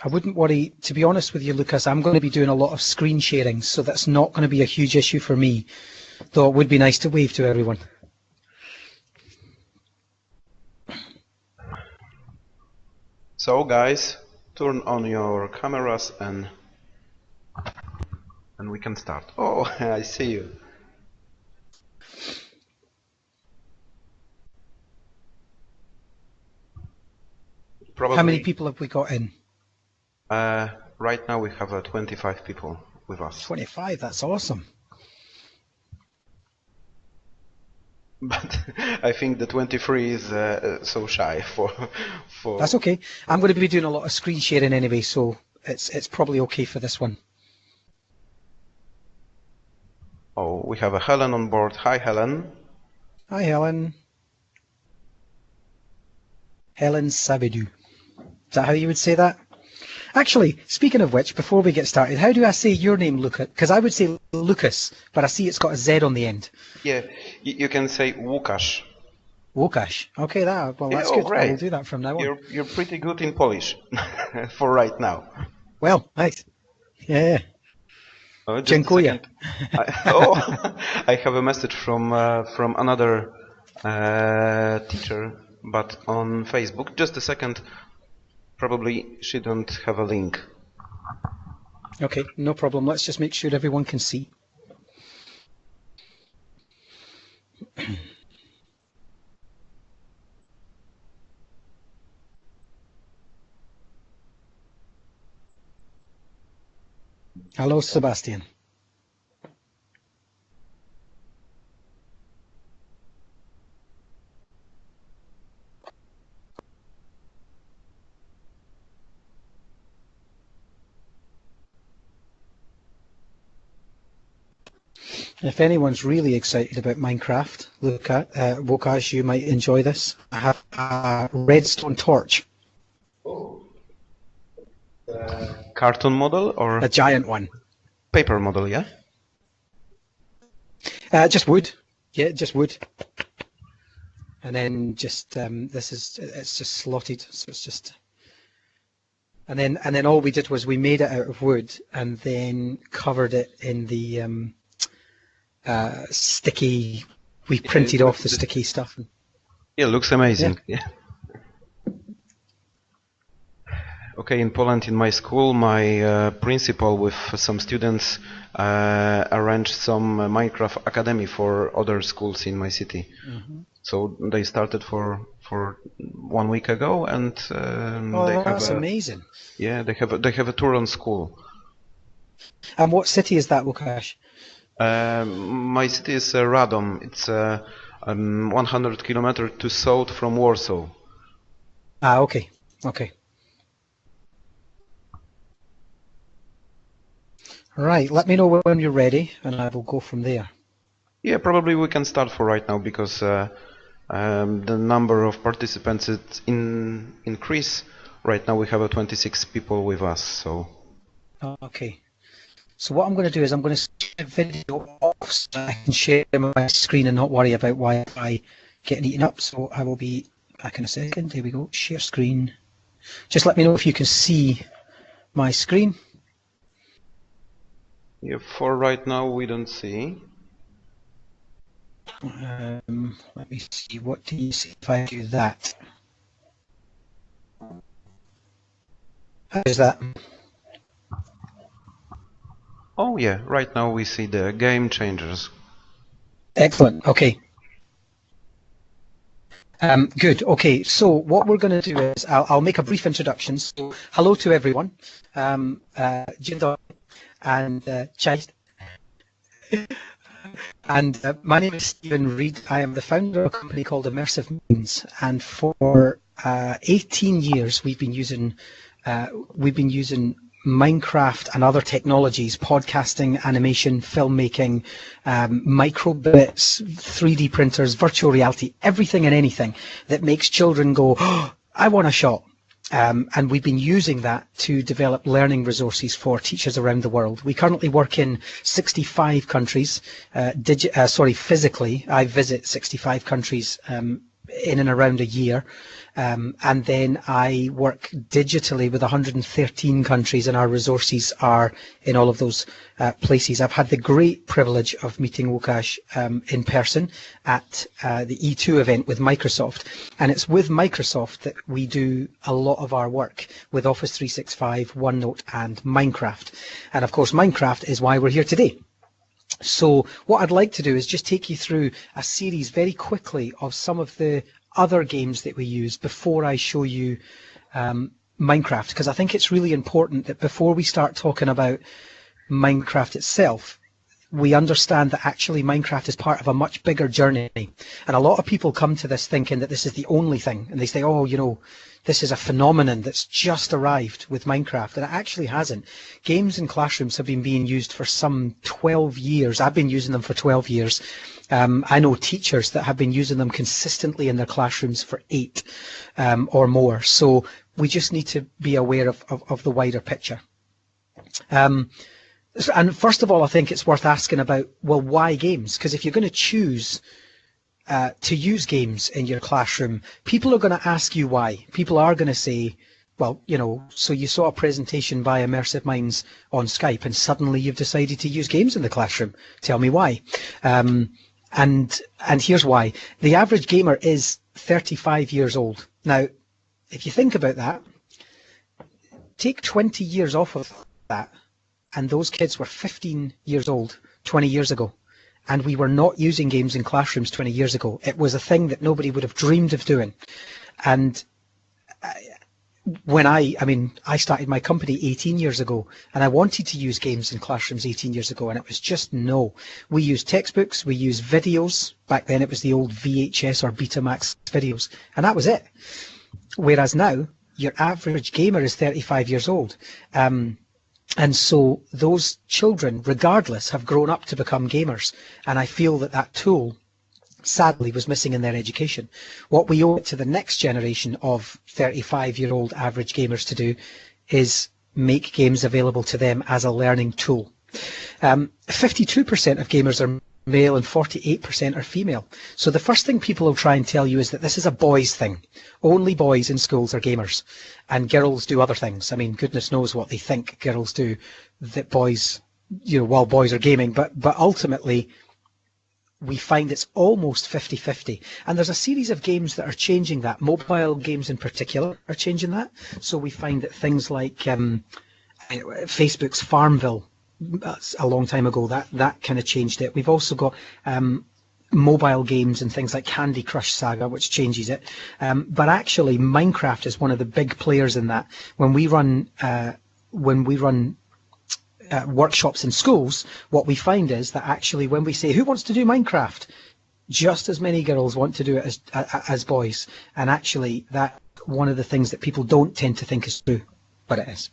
I wouldn't worry. To be honest with you, Lucas, I'm going to be doing a lot of screen sharing, so that's not going to be a huge issue for me, though it would be nice to wave to everyone. So guys, turn on your cameras and we can start. Oh, I see you. Probably, how many people have we got in? Right now we have 25 people with us. 25, that's awesome. But I think the 23 is so shy for. That's okay. I'm going to be doing a lot of screen sharing anyway, so it's probably okay for this one. Oh, we have a Helen on board. Hi, Helen. Hi, Helen. Helen Savidou. Is that how you would say that? Actually, speaking of which, before we get started, how do I say your name, Lucas? Because I would say Lucas, but I see it's got a Z on the end. Yeah, you can say Łukasz. Łukasz. Okay, that's good. Great. I will do that from now on. You're pretty good in Polish for right now. Well, nice. Yeah. Dziękuję. I have a message from another teacher, but on Facebook. Just a second. Probably she don't have a link. Okay, no problem. Let's just make sure everyone can see. Hello, Sebastian. If anyone's really excited about Minecraft, Łukasz, you might enjoy this. I have a redstone torch. Oh. Cartoon model or? A giant one. Paper model, yeah? Just wood. Yeah, just wood. And then just it's just slotted, so it's just. And then all we did was we made it out of wood and then covered it in the sticky. We printed off the sticky stuff. Yeah, it looks amazing. Yeah. Okay, in Poland, in my school, my principal with some students arranged some Minecraft academy for other schools in my city. Mm-hmm. So they started for 1 week ago, and that's amazing. Yeah, they have a tour on school. And what city is that, Łukasz? My city is Radom. It's 100 kilometers to south from Warsaw. Okay. Right, let me know when you're ready, and I will go from there. Yeah, probably we can start for right now because the number of participants is increase. Right now we have 26 people with us. So. Okay. So what I'm going to do is I'm going to switch the video off so I can share my screen and not worry about Wi-Fi getting eaten up. So I will be back in a second. Here we go. Share screen. Just let me know if you can see my screen. Yeah, for right now we don't see. Let me see. What do you see if I do that? How is that? Oh yeah, right now we see the game changers. Excellent. Okay. Good. Okay. So what we're going to do is I'll make a brief introduction. So hello to everyone. Dzień dobry and cześć. And my name is Stephen Reid. I am the founder of a company called Immersive Minds, and for 18 years we've been using Minecraft and other technologies, podcasting, animation, filmmaking, microbits, 3D printers, virtual reality, everything and anything that makes children go, oh, I want a shot. And we've been using that to develop learning resources for teachers around the world. We currently work in 65 countries, physically. I visit 65 countries in and around a year. And then I work digitally with 113 countries, and our resources are in all of those places. I've had the great privilege of meeting Łukasz in person at the E2 event with Microsoft. And it's with Microsoft that we do a lot of our work with Office 365, OneNote, and Minecraft. And of course, Minecraft is why we're here today. So what I'd like to do is just take you through a series very quickly of some of the other games that we use before I show you Minecraft, because I think it's really important that before we start talking about Minecraft itself, we understand that actually Minecraft is part of a much bigger journey. And a lot of people come to this thinking that this is the only thing, and they say, oh, you know, this is a phenomenon that's just arrived with Minecraft, and it actually hasn't. Games in classrooms have been being used for some 12 years. I've been using them for 12 years. I know teachers that have been using them consistently in their classrooms for 8 or more. So we just need to be aware of the wider picture. And first of all, I think it's worth asking about, well, why games? Because if you're going to choose to use games in your classroom, people are going to ask you why. People are going to say, well, you know, so you saw a presentation by Immersive Minds on Skype and suddenly you've decided to use games in the classroom. Tell me why. And here's why. The average gamer is 35 years old. Now, if you think about that, take 20 years off of that, and those kids were 15 years old 20 years ago. And we were not using games in classrooms 20 years ago. It was a thing that nobody would have dreamed of doing. And when I started my company 18 years ago, and I wanted to use games in classrooms 18 years ago, and it was just no. We used textbooks, we used videos. Back then it was the old VHS or Betamax videos, and that was it. Whereas now, your average gamer is 35 years old. And so those children, regardless, have grown up to become gamers. And I feel that that tool, sadly, was missing in their education. What we owe it to the next generation of 35-year-old average gamers to do is make games available to them as a learning tool. 52% of gamers are male and 48% are female. So the first thing people will try and tell you is that this is a boys thing. Only boys in schools are gamers, and girls do other things. I mean, goodness knows what they think girls do that boys, you know, while boys are gaming, but ultimately we find it's almost 50-50. And there's a series of games that are changing that. Mobile games in particular are changing that. So we find that things like Facebook's Farmville, a long time ago, that kind of changed it. We've also got mobile games and things like Candy Crush Saga, which changes it. But actually, Minecraft is one of the big players in that. When we run workshops in schools, what we find is that actually when we say, who wants to do Minecraft? Just as many girls want to do it as boys. And actually, that's one of the things that people don't tend to think is true, but it is.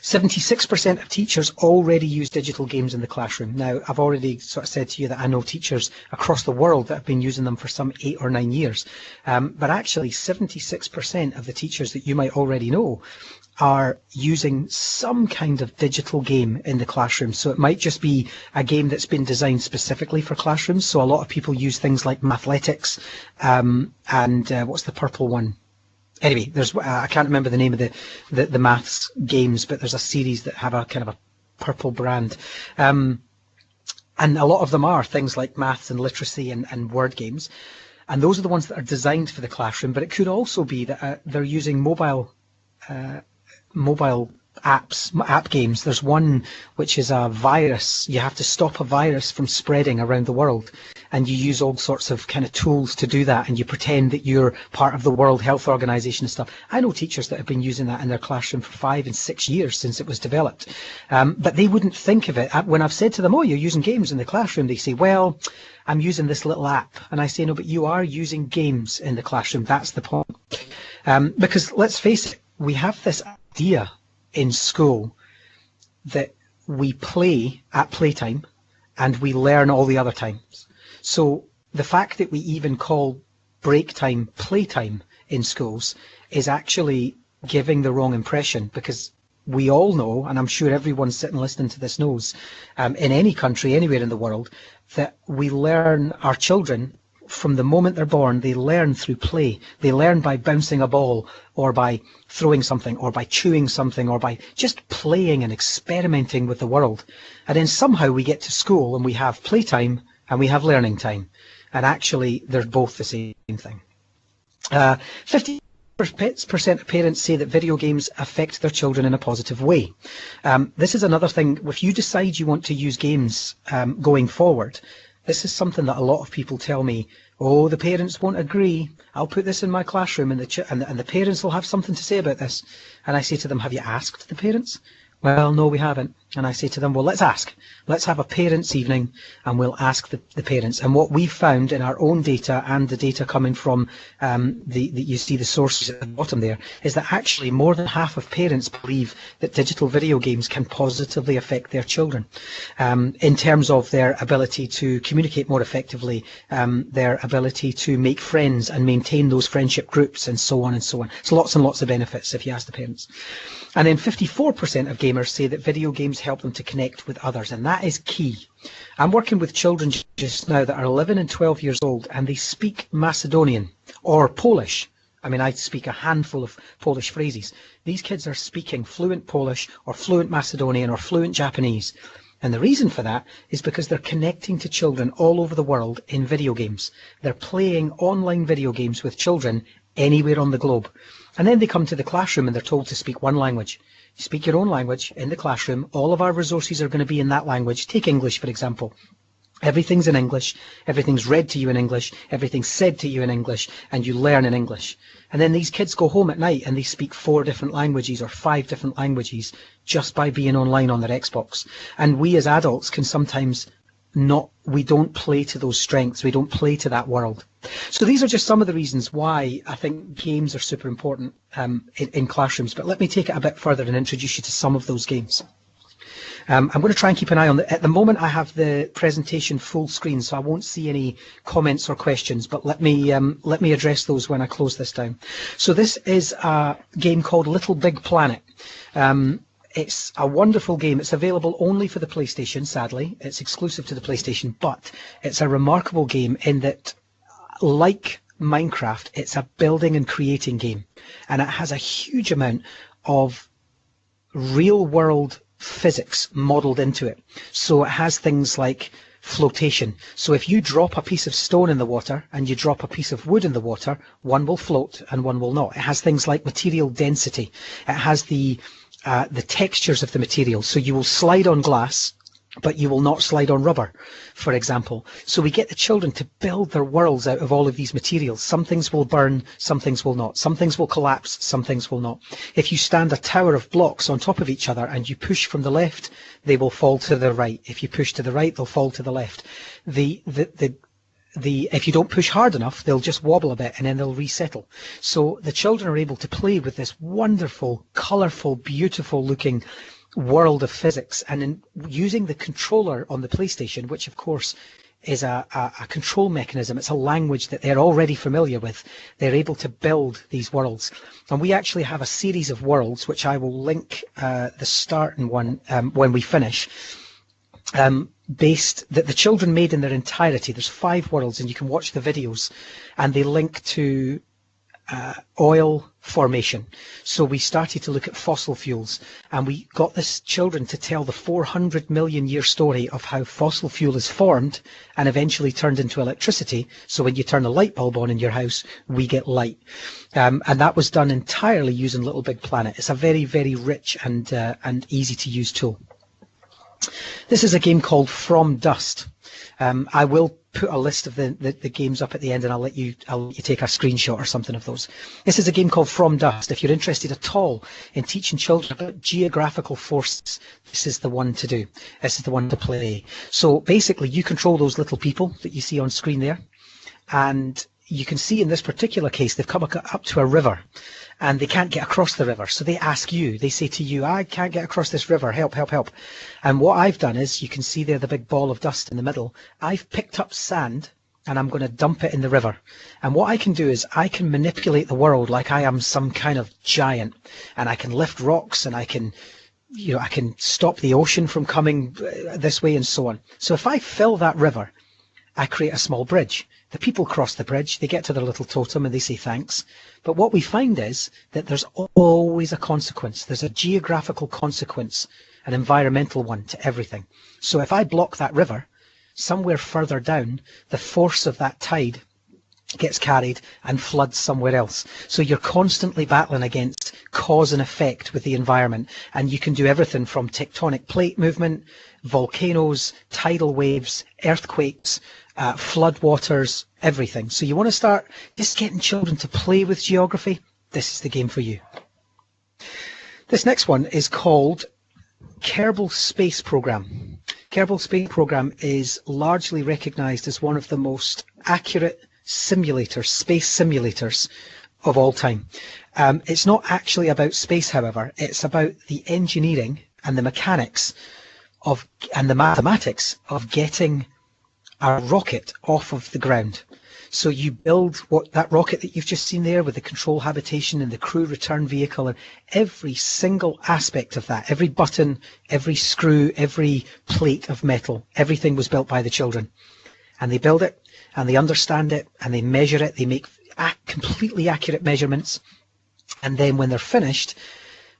76% of teachers already use digital games in the classroom. Now, I've already sort of said to you that I know teachers across the world that have been using them for some 8 or 9 years. But actually, 76% of the teachers that you might already know are using some kind of digital game in the classroom. So it might just be a game that's been designed specifically for classrooms. So a lot of people use things like Mathletics and what's the purple one? Anyway, there's I can't remember the name of the maths games, but there's a series that have a kind of a purple brand. And a lot of them are things like maths and literacy and word games. And those are the ones that are designed for the classroom. But it could also be that they're using mobile app games. There's one which is a virus. You have to stop a virus from spreading around the world, and you use all sorts of kind of tools to do that, and you pretend that you're part of the World Health Organization and stuff. I know teachers that have been using that in their classroom for 5 and 6 years since it was developed, but they wouldn't think of it. When I've said to them, oh, you're using games in the classroom, they say, well, I'm using this little app. And I say, no, but you are using games in the classroom. That's the point. Because let's face it, we have this idea in school that we play at playtime and we learn all the other times. So the fact that we even call break time playtime in schools is actually giving the wrong impression, because we all know, and I'm sure everyone sitting listening to this knows, in any country, anywhere in the world, that we learn, our children from the moment they're born, they learn through play. They learn by bouncing a ball, or by throwing something, or by chewing something, or by just playing and experimenting with the world. And then somehow we get to school and we have playtime and we have learning time. And actually, they're both the same thing. 50% of parents say that video games affect their children in a positive way. This is another thing. If you decide you want to use games going forward, this is something that a lot of people tell me, oh, the parents won't agree. I'll put this in my classroom and the parents will have something to say about this. And I say to them, have you asked the parents? Well, no, we haven't. And I say to them, well, let's ask. Let's have a parents' evening and we'll ask the parents. And what we've found in our own data and the data coming from you see the sources at the bottom there, is that actually more than half of parents believe that digital video games can positively affect their children in terms of their ability to communicate more effectively, their ability to make friends and maintain those friendship groups, and so on and so on. So lots and lots of benefits if you ask the parents. And then 54% of gamers say that video games help them to connect with others, and that is key. I'm working with children just now that are 11 and 12 years old, and they speak Macedonian or Polish. I mean, I speak a handful of Polish phrases. These kids are speaking fluent Polish or fluent Macedonian or fluent Japanese. And the reason for that is because they're connecting to children all over the world in video games. They're playing online video games with children anywhere on the globe. And then they come to the classroom and they're told to speak one language. You speak your own language in the classroom. All of our resources are going to be in that language. Take English, for example. Everything's in English. Everything's read to you in English. Everything's said to you in English. And you learn in English. And then these kids go home at night and they speak 4 different languages or 5 different languages just by being online on their Xbox. And we as adults can sometimes we don't play to those strengths. We don't play to that world. So these are just some of the reasons why I think games are super important in classrooms. But let me take it a bit further and introduce you to some of those games. I'm going to try and keep an eye on at the moment I have the presentation full screen, so I won't see any comments or questions, but let me address those when I close this down. So this is a game called Little Big Planet. It's a wonderful game. It's available only for the PlayStation, sadly. It's exclusive to the PlayStation, but it's a remarkable game in that, like Minecraft, it's a building and creating game. And it has a huge amount of real-world physics modeled into it. So it has things like flotation. So if you drop a piece of stone in the water and you drop a piece of wood in the water, one will float and one will not. It has things like material density. It has the textures of the material. So you will slide on glass, but you will not slide on rubber, for example. So we get the children to build their worlds out of all of these materials. Some things will burn, some things will not. Some things will collapse, some things will not. If you stand a tower of blocks on top of each other and you push from the left, they will fall to the right. If you push to the right, they'll fall to the left. If you don't push hard enough, they'll just wobble a bit and then they'll resettle. So the children are able to play with this wonderful, colourful, beautiful looking world of physics, and in using the controller on the PlayStation, which of course is a control mechanism, it's a language that they're already familiar with, they're able to build these worlds. And we actually have a series of worlds, which I will link the starting one when we finish, based that the children made in their entirety. There's 5 worlds and you can watch the videos, and they link to oil formation. So we started to look at fossil fuels, and we got this children to tell the 400 million year story of how fossil fuel is formed and eventually turned into electricity. So when you turn a light bulb on in your house, we get light. And that was done entirely using Little Big Planet. It's a very, very rich and easy to use tool. This is a game called From Dust. I will put a list of the games up at the end, and I'll let you take a screenshot or something of those. This is a game called From Dust. If you're interested at all in teaching children about geographical forces, this is the one to do. This is the one to play. So basically, you control those little people that you see on screen there, and you can see in this particular case they've come up to a river and they can't get across the river. So they ask you, they say to you, I can't get across this river, help, help, help. And what I've done is, you can see there the big ball of dust in the middle. I've picked up sand and I'm going to dump it in the river. And what I can do is I can manipulate the world like I am some kind of giant, and I can lift rocks, and I can stop the ocean from coming this way and so on. So if I fill that river I create a small bridge. The people cross the bridge, they get to their little totem and they say thanks. But what we find is that there's always a consequence. There's a geographical consequence, an environmental one to everything. So if I block that river, somewhere further down, the force of that tide gets carried and floods somewhere else. So you're constantly battling against cause and effect with the environment, and you can do everything from tectonic plate movement, volcanoes, tidal waves, earthquakes, floodwaters, everything. So you want to start just getting children to play with geography. This is the game for you. This next one is called Kerbal Space Program. Kerbal Space Program is largely recognized as one of the most accurate simulators, space simulators of all time. It's not actually about space, however. It's about the engineering and the mechanics of and the mathematics of getting a rocket off of the ground. So you build that rocket that you've just seen there with the control habitation and the crew return vehicle, and every single aspect of that, every button, every screw, every plate of metal, everything was built by the children. And they build it, and they understand it, and they measure it. They make completely accurate measurements. And then when they're finished,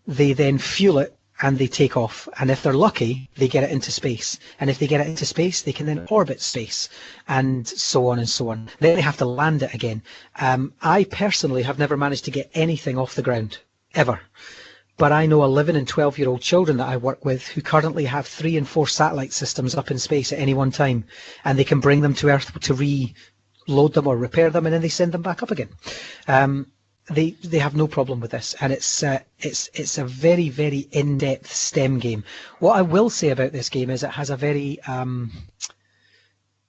they then fuel it and they take off. And if they're lucky, they get it into space. And if they get it into space, they can then orbit space, and so on and so on. Then they have to land it again. I personally have never managed to get anything off the ground, ever. But I know 11 and 12-year-old children that I work with who currently have 3 and 4 satellite systems up in space at any one time, and they can bring them to Earth to reload them or repair them, and then they send them back up again. They have no problem with this, and it's a very, very in-depth STEM game. What I will say about this game is it has a very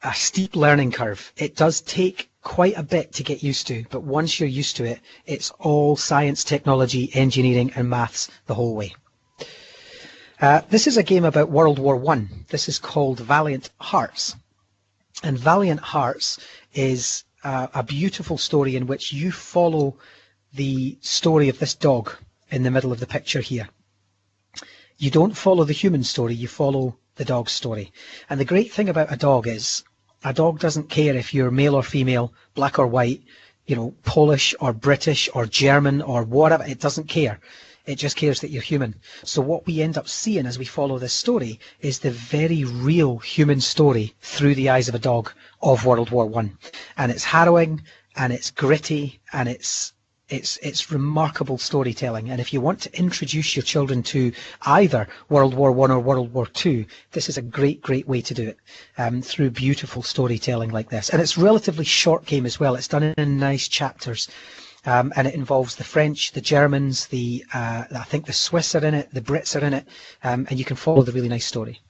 a steep learning curve. It does take quite a bit to get used to, but once you're used to it, it's all science, technology, engineering, and maths the whole way. This is a game about World War I. This is called Valiant Hearts. And Valiant Hearts is a beautiful story in which you follow the story of this dog in the middle of the picture here. You don't follow the human story, you follow the dog's story. And the great thing about a dog is a dog doesn't care if you're male or female, black or white, Polish or British or German or whatever. It doesn't care. It just cares that you're human. So what we end up seeing as we follow this story is the very real human story through the eyes of a dog of World War I. And it's harrowing, and it's gritty, and it's remarkable storytelling. And if you want to introduce your children to either World War I or World War II, this is a great, great way to do it, through beautiful storytelling like this. And it's a relatively short game as well. It's done in nice chapters. And it involves the French, the Germans, I think the Swiss are in it, the Brits are in it, and you can follow the really nice story.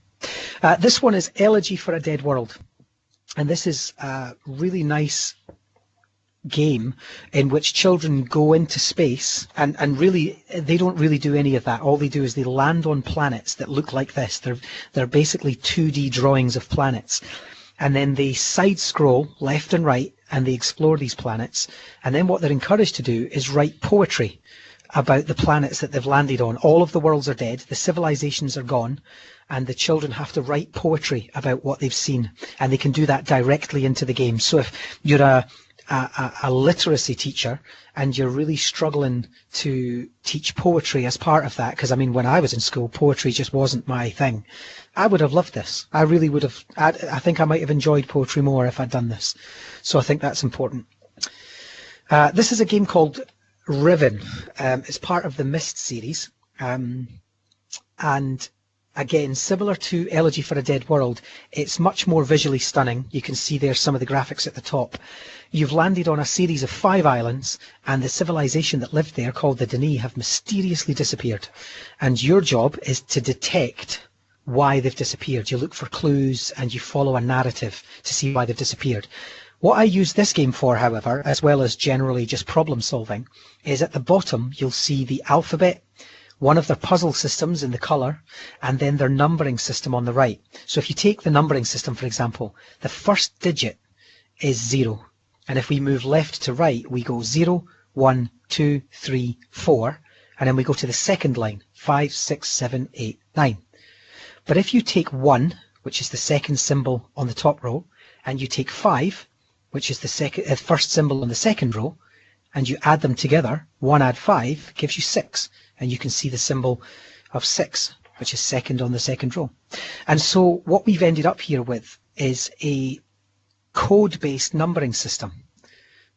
This one is Elegy for a Dead World. And this is a really nice game in which children go into space, and really they don't really do any of that. All they do is they land on planets that look like this. They're basically 2D drawings of planets, and then they side scroll left and right and they explore these planets, and then what they're encouraged to do is write poetry about the planets that they've landed on. All of the worlds are dead, the civilizations are gone, and the children have to write poetry about what they've seen, and they can do that directly into the game. So if you're a literacy teacher and you're really struggling to teach poetry as part of that, because I mean when I was in school poetry just wasn't my thing, I would have loved this. I really would have. I think I might have enjoyed poetry more if I'd done this. So I think that's important. This is a game called Riven. It's part of the Myst series, and again, similar to Elegy for a Dead World, it's much more visually stunning. You can see there some of the graphics at the top. You've landed on a series of 5 islands, and the civilization that lived there, called the Dani, have mysteriously disappeared. And your job is to detect why they've disappeared. You look for clues, and you follow a narrative to see why they've disappeared. What I use this game for, however, as well as generally just problem solving, is at the bottom you'll see the alphabet, one of their puzzle systems in the colour, and then their numbering system on the right. So if you take the numbering system, for example, the first digit is 0. And if we move left to right, we go 0, 1, 2, 3, 4, and then we go to the second line, 5, 6, 7, 8, 9. But if you take 1, which is the second symbol on the top row, and you take 5, which is the first symbol on the second row, and you add them together. 1 add 5 gives you 6, and you can see the symbol of 6, which is second on the second row. And so what we've ended up here with is a code-based numbering system.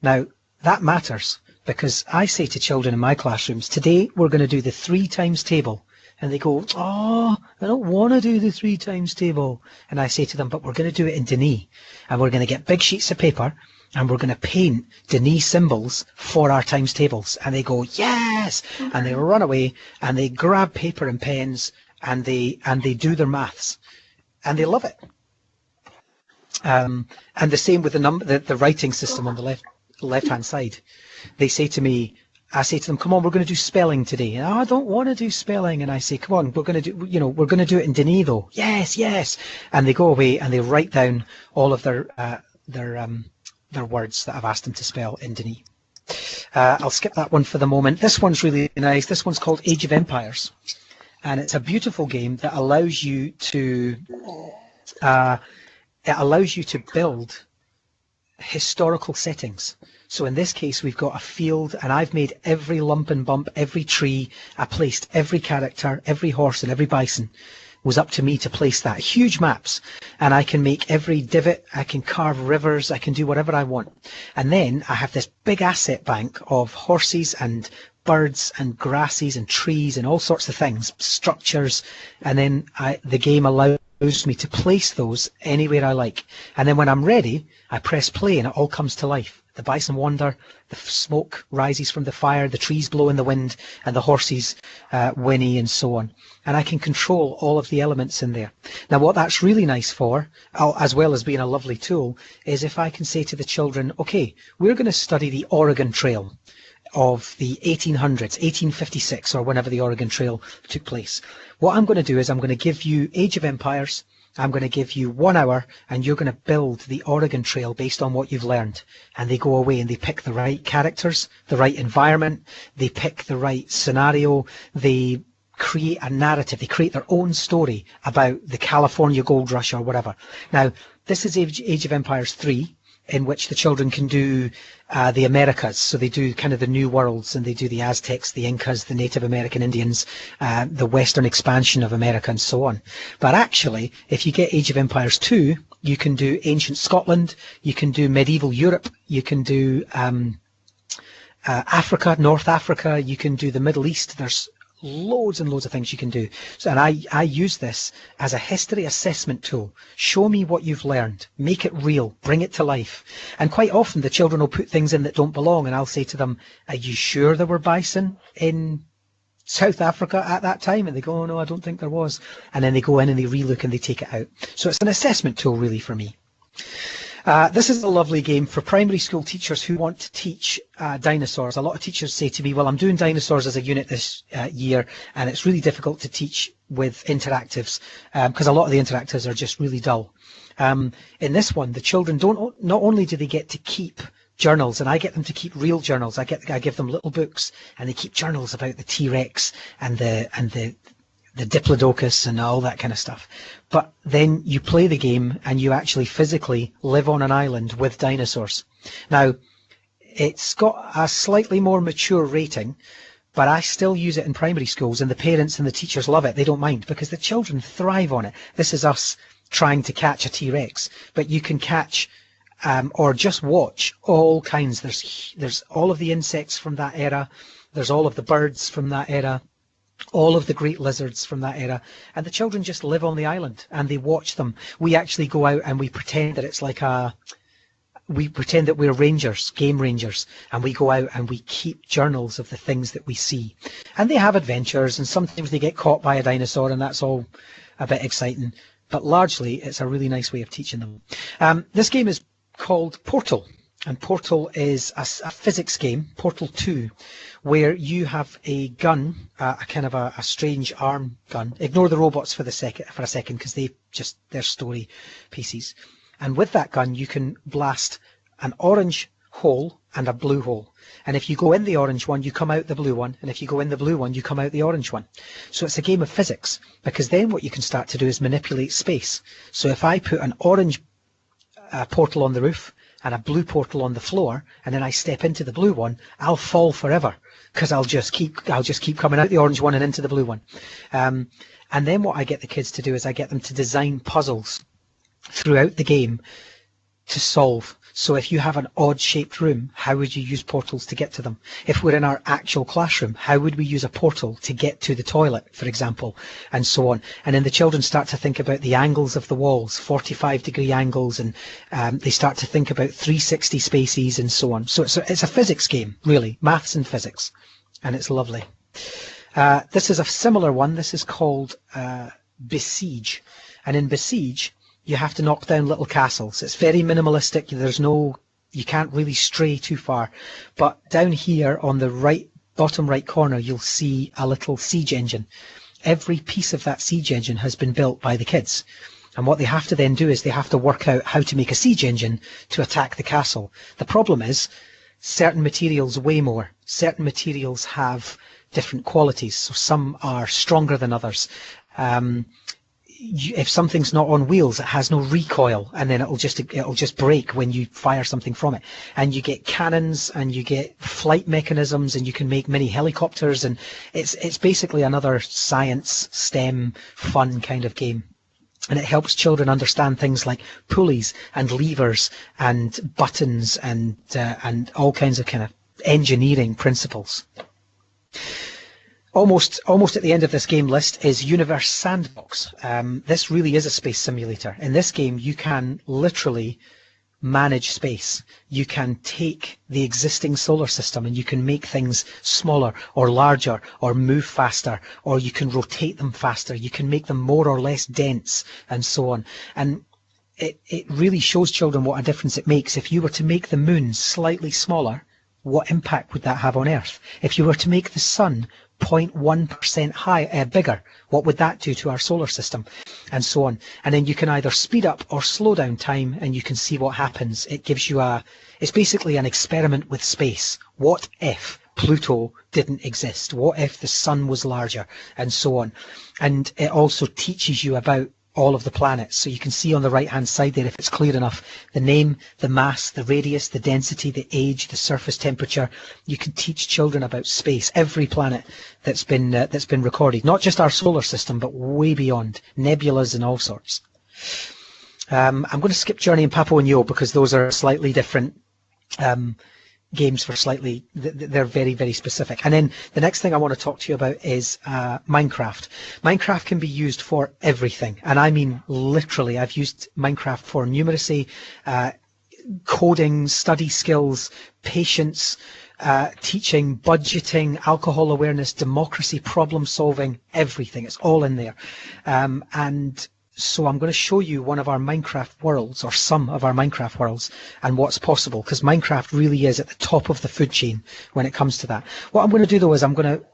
Now, that matters because I say to children in my classrooms, today we're going to do the 3 times table. And they go, oh, I don't want to do the 3 times table. And I say to them, but we're going to do it in Denis. And we're going to get big sheets of paper and we're going to paint Denis symbols for our times tables. And they go, yes! And they run away and they grab paper and pens and they do their maths. And they love it. And the same with the writing system on the left-hand side. They say to me, I say to them, come on, we're going to do spelling today. And I don't want to do spelling. And I say, come on, we're going to do it in Denis though. Yes, yes. And they go away and they write down all of their words that I've asked them to spell in Denis. I'll skip that one for the moment. This one's really nice. This one's called Age of Empires. And it's a beautiful game that allows you to build historical settings. So in this case, we've got a field, and I've made every lump and bump, every tree. I placed every character, every horse, and every bison. It was up to me to place that. Huge maps. And I can make every divot. I can carve rivers. I can do whatever I want. And then I have this big asset bank of horses and birds and grasses and trees and all sorts of things, structures. And then the game allows me to place those anywhere I like. And then when I'm ready, I press play and it all comes to life. The bison wander, the smoke rises from the fire, the trees blow in the wind, and the horses whinny and so on. And I can control all of the elements in there. Now what that's really nice for, as well as being a lovely tool, is if I can say to the children, okay, we're going to study the Oregon Trail of the 1800s, 1856, or whenever the Oregon Trail took place. What I'm going to do is I'm going to give you Age of Empires. I'm going to give you 1 hour and you're going to build the Oregon Trail based on what you've learned. And they go away and they pick the right characters, the right environment, they pick the right scenario, they create a narrative, they create their own story about the California gold rush or whatever. Now, this is Age of Empires 3, in which the children can do the Americas. So they do kind of the new worlds, and they do the Aztecs, the Incas, the Native American Indians, the Western expansion of America, and so on. But actually, if you get Age of Empires 2, you can do ancient Scotland, you can do medieval Europe, you can do Africa, North Africa, you can do the Middle East. There's loads and loads of things you can do. So, and I use this as a history assessment tool. Show me what you've learned. Make it real. Bring it to life. And quite often the children will put things in that don't belong, and I'll say to them, are you sure there were bison in South Africa at that time? And they go, oh no, I don't think there was. And then they go in and they relook and they take it out. So it's an assessment tool really for me. This is a lovely game for primary school teachers who want to teach dinosaurs. A lot of teachers say to me, well, I'm doing dinosaurs as a unit this year, and it's really difficult to teach with interactives because a lot of the interactives are just really dull. In this one, the children not only do they get to keep journals, and I get them to keep real journals. I give them little books, and they keep journals about the T-Rex and the Diplodocus and all that kind of stuff. But then you play the game and you actually physically live on an island with dinosaurs. Now, it's got a slightly more mature rating, but I still use it in primary schools, and the parents and the teachers love it. They don't mind because the children thrive on it. This is us trying to catch a T-Rex, but you can catch or just watch all kinds. There's all of the insects from that era. There's all of the birds from that era. All of the great lizards from that era, and the children just live on the island and they watch them. We actually go out and we pretend that it's like we pretend that we're rangers, game rangers, and we go out and we keep journals of the things that we see. And they have adventures, and sometimes they get caught by a dinosaur, and that's all a bit exciting. But largely, it's a really nice way of teaching them. This game is called Portal. And Portal is a physics game, Portal 2, where you have a gun, a kind of a strange arm gun. Ignore the robots for a second, because they're story pieces. And with that gun, you can blast an orange hole and a blue hole. And if you go in the orange one, you come out the blue one. And if you go in the blue one, you come out the orange one. So it's a game of physics, because then what you can start to do is manipulate space. So if I put an orange portal on the roof and a blue portal on the floor, and then I step into the blue one, I'll fall forever, because I'll just keep coming out the orange one and into the blue one. And then what I get the kids to do is I get them to design puzzles throughout the game to solve. So if you have an odd shaped room, how would you use portals to get to them? If we're in our actual classroom, how would we use a portal to get to the toilet, for example, and so on. And then the children start to think about the angles of the walls, 45-degree angles, and they start to think about 360 spaces and so on. So it's a physics game, really, maths and physics, and it's lovely. This is a similar one. This is called Besiege, and in Besiege, you have to knock down little castles. It's very minimalistic. You can't really stray too far. But down here on the bottom right corner, you'll see a little siege engine. Every piece of that siege engine has been built by the kids. And what they have to then do is they have to work out how to make a siege engine to attack the castle. The problem is certain materials weigh more. Certain materials have different qualities. So some are stronger than others. If something's not on wheels, it has no recoil, and then it'll just break when you fire something from it. And you get cannons, and you get flight mechanisms, and you can make mini helicopters, and it's basically another science, STEM, fun kind of game. And it helps children understand things like pulleys and levers and buttons and all kinds of kind of engineering principles. Almost at the end of this game list is Universe Sandbox. This really is a space simulator. In this game, you can literally manage space. You can take the existing solar system and you can make things smaller or larger or move faster, or you can rotate them faster. You can make them more or less dense and so on. And it really shows children what a difference it makes. If you were to make the moon slightly smaller, what impact would that have on Earth? If you were to make the sun 0.1% bigger, what would that do to our solar system, and so on. And then you can either speed up or slow down time, and you can see what happens. It gives you it's basically an experiment with space. What if Pluto didn't exist? What if the sun was larger, and so on. And it also teaches you about all of the planets. So you can see on the right hand side there, if it's clear enough, the name, the mass, the radius, the density, the age, the surface temperature. You can teach children about space, every planet that's been recorded, not just our solar system, but way beyond, nebulas and all sorts. I'm going to skip Journey and Papua New Guinea because those are slightly different games for they're very, very specific. And then the next thing I want to talk to you about is Minecraft. Minecraft can be used for everything, and I mean literally. I've used Minecraft for numeracy, coding, study skills, patience, teaching, budgeting, alcohol awareness, democracy, problem solving, everything. It's all in there. And so I'm going to show you one of our Minecraft worlds, or some of our Minecraft worlds, and what's possible, because Minecraft really is at the top of the food chain when it comes to that. What I'm going to do though is I'm going to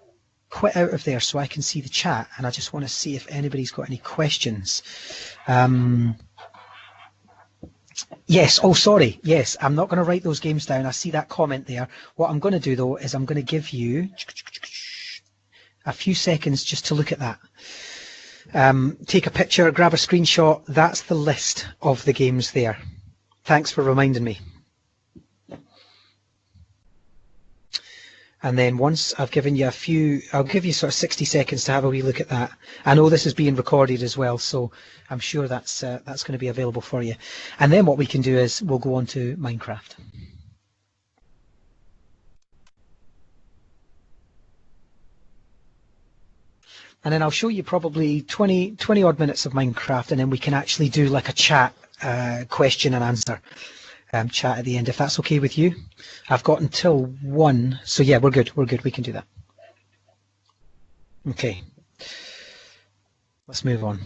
quit out of there so I can see the chat, and I just want to see if anybody's got any questions. Yes, oh sorry, yes, I'm not going to write those games down. I see that comment there. What I'm going to do though is I'm going to give you a few seconds just to look at that. Take a picture, grab a screenshot. That's the list of the games there. Thanks for reminding me. And then once I've given you I'll give you sort of 60 seconds to have a wee look at that. I know this is being recorded as well, so I'm sure that's going to be available for you. And then what we can do is we'll go on to Minecraft. And then I'll show you probably 20 odd minutes of Minecraft, and then we can actually do like a chat, question and answer chat at the end, if that's okay with you. I've got until 1, so yeah, we're good, we can do that. Okay, let's move on.